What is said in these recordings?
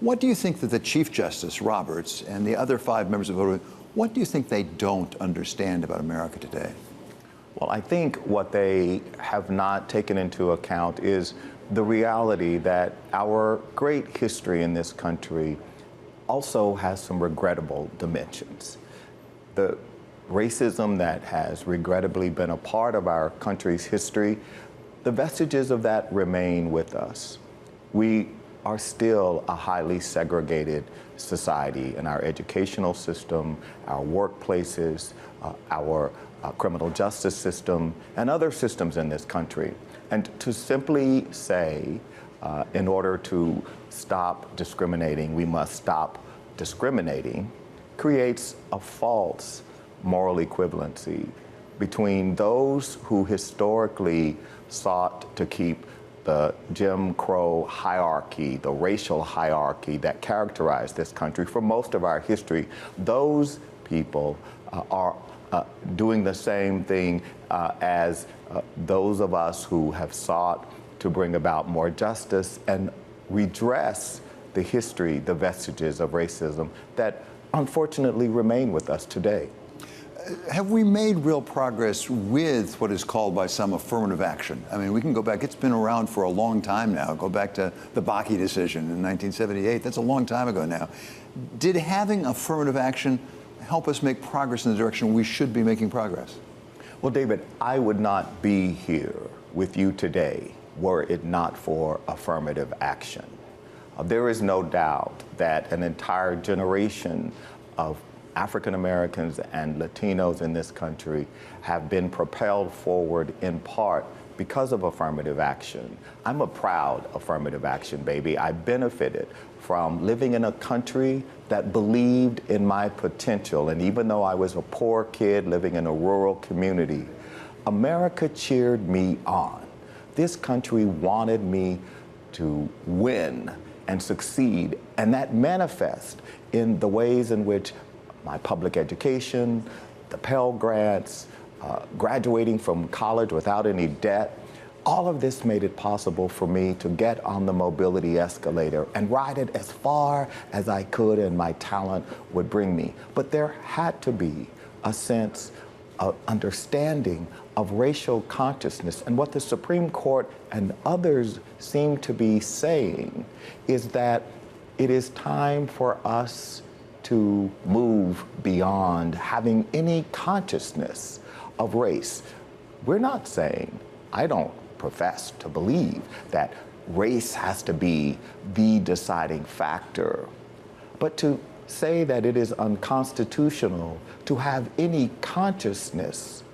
What do you think that the Chief Justice Roberts and the other 5 members of the vote, what do you think they don't understand about America today? Well, I think what they have not taken into account is the reality that our great history in this country also has some regrettable dimensions. The racism that has regrettably been a part of our country's history, the vestiges of that remain with us. We are still a highly segregated society in our educational system, our workplaces, our criminal justice system, and other systems in this country. And to simply say, in order to stop discriminating, we must stop discriminating, creates a false moral equivalency between those who historically sought to keep the Jim Crow hierarchy, the racial hierarchy that characterized this country for most of our history. Those people are doing the same thing as those of us who have sought to bring about more justice and redress the history, the vestiges of racism that unfortunately remain with us today. Have we made real progress with what is called by some affirmative action? I mean, we can go back, it's been around for a long time now. Go back to the Bakke decision in 1978. That's a long time ago now. Did having affirmative action help us make progress in the direction we should be making progress? Well, David, I would not be here with you today were it not for affirmative action. There is no doubt that an entire generation of African Americans and Latinos in this country have been propelled forward in part because of affirmative action. I'm a proud affirmative action baby. I benefited from living in a country that believed in my potential. And even though I was a poor kid living in a rural community, America cheered me on. This country wanted me to win and succeed, and that manifests in the ways in which my public education, the Pell Grants, graduating from college without any debt, all of this made it possible for me to get on the mobility escalator and ride it as far as I could and my talent would bring me. But there had to be a sense of understanding of racial consciousness. And what the Supreme Court and others seem to be saying is that it is time for us to move beyond having any consciousness of race. We're not saying, I don't profess to believe that race has to be the deciding factor, but to say that it is unconstitutional to have any consciousness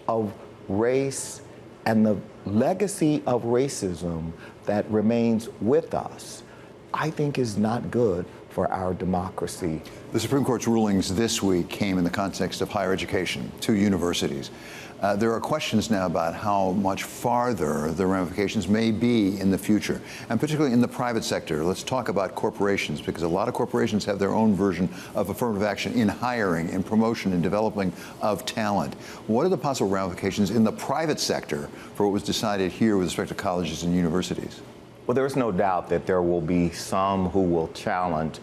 of race and the legacy of racism that remains with us, I think is not good for our democracy. The Supreme Court's rulings this week came in the context of higher education, 2 universities. There are questions now about how much farther the ramifications may be in the future, and particularly in the private sector. Let's talk about corporations, because a lot of corporations have their own version of affirmative action in hiring, in promotion, and developing of talent. What are the possible ramifications in the private sector for what was decided here with respect to colleges and universities? Well, there's no doubt that there will be some who will challenge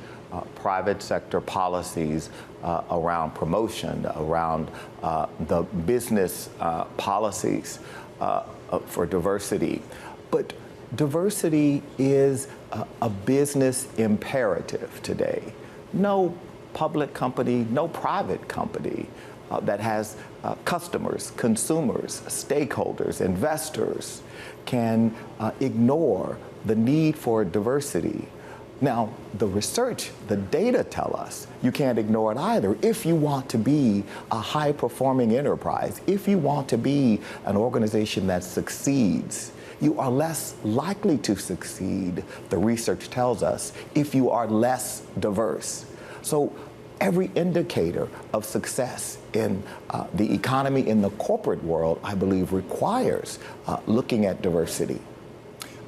private sector policies around promotion, around the business policies for diversity. But diversity is a business imperative today. No public company, no private company that has customers, consumers, stakeholders, investors can ignore the need for diversity. Now, the research, the data tell us you can't ignore it either. If you want to be a high-performing enterprise, if you want to be an organization that succeeds, you are less likely to succeed, the research tells us, if you are less diverse. So every indicator of success in the economy, in the corporate world, I believe requires looking at diversity.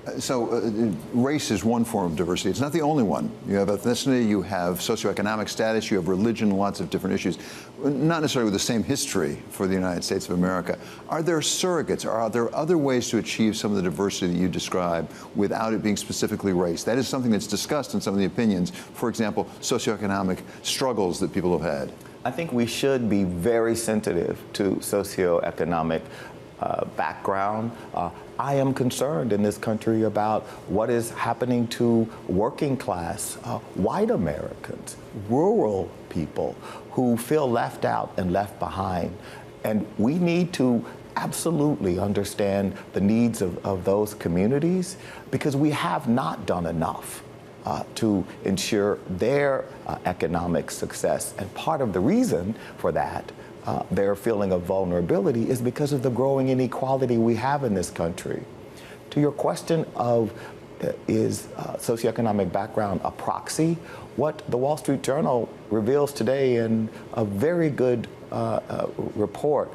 Race is one form of diversity. It's not the only one. You have ethnicity, you have socioeconomic status, you have religion, lots of different issues, not necessarily with the same history for the United States of America. Are there surrogates? Are there other ways to achieve some of the diversity that you describe without it being specifically race? That is something that's discussed in some of the opinions. For example, socioeconomic struggles that people have had. I think we should be very sensitive to socioeconomic background. I am concerned in this country about what is happening to working class, white Americans, rural people who feel left out and left behind. And we need to absolutely understand the needs of those communities, because we have not done enough to ensure their economic success. And part of the reason for that, their feeling of vulnerability, is because of the growing inequality we have in this country. To your question of is socioeconomic background a proxy, what the Wall Street Journal reveals today in a very good report,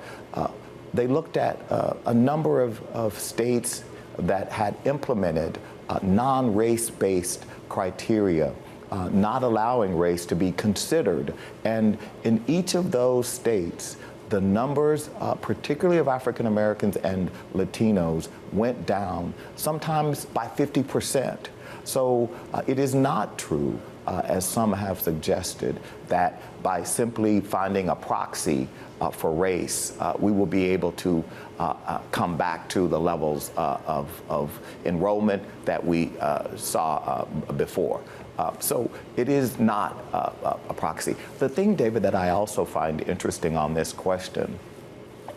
they looked at a number of states that had implemented non-race-based criteria, not allowing race to be considered. And in each of those states, the numbers, particularly of African Americans and Latinos, went down, sometimes by 50%. So it is not true, as some have suggested, that by simply finding a proxy for race, we will be able to come back to the levels of enrollment that we saw before. So it is not a proxy. The thing, David, that I also find interesting on this question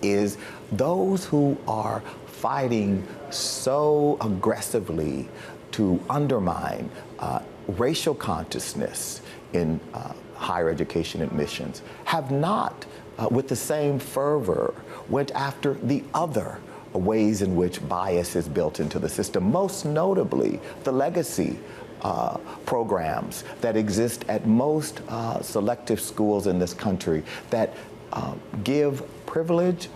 is those who are fighting so aggressively to undermine racial consciousness in higher education admissions have not, with the same fervor, went after the other ways in which bias is built into the system, most notably the legacy programs that exist at most selective schools in this country that give privilege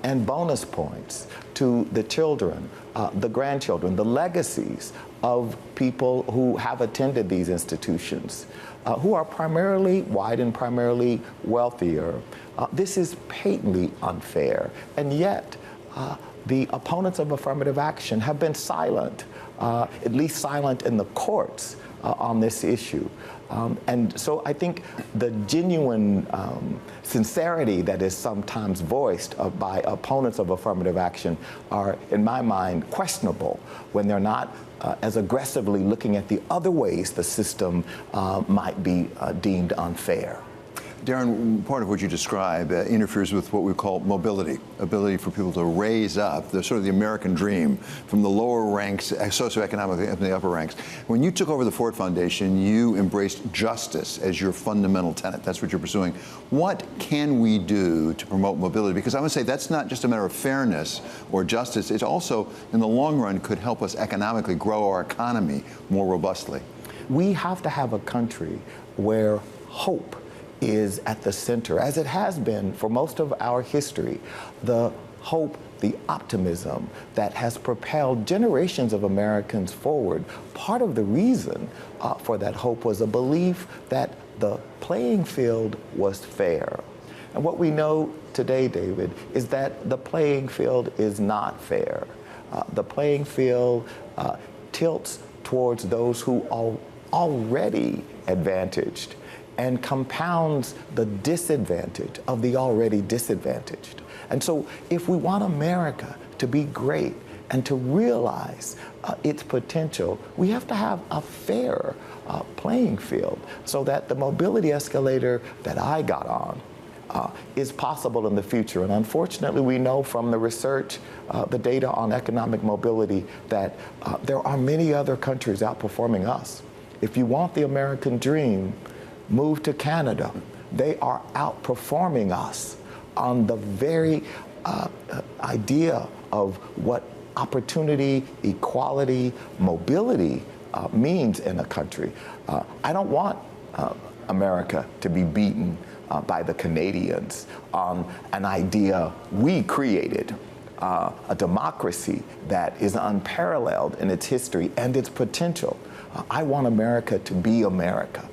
and bonus points to the children, the grandchildren, the legacies of people who have attended these institutions, who are primarily white and primarily wealthier. This is patently unfair, and yet the opponents of affirmative action have been silent, at least silent in the courts on this issue. And so I think the genuine sincerity that is sometimes voiced by opponents of affirmative action are, in my mind, questionable when they're not as aggressively looking at the other ways the system might be deemed unfair. Darren, part of what you describe interferes with what we call mobility, ability for people to raise up, the sort of the American dream from the lower ranks, socioeconomically, up to the upper ranks. When you took over the Ford Foundation, you embraced justice as your fundamental tenet. That's what you're pursuing. What can we do to promote mobility? Because I would say that's not just a matter of fairness or justice. It also, in the long run, could help us economically grow our economy more robustly. We have to have a country where hope is at the center, as it has been for most of our history. The hope, the optimism that has propelled generations of Americans forward. Part of the reason for that hope was a belief that the playing field was fair. And what we know today, David, is that the playing field is not fair. The playing field tilts towards those who are already advantaged and compounds the disadvantage of the already disadvantaged. And so if we want America to be great and to realize its potential, we have to have a fair playing field so that the mobility escalator that I got on is possible in the future. And unfortunately, we know from the research, the data on economic mobility, that there are many other countries outperforming us. If you want the American dream, move to Canada. They are outperforming us on the very idea of what opportunity, equality, mobility means in a country. I don't want America to be beaten by the Canadians on an idea we created a democracy that is unparalleled in its history and its potential. I want America to be America.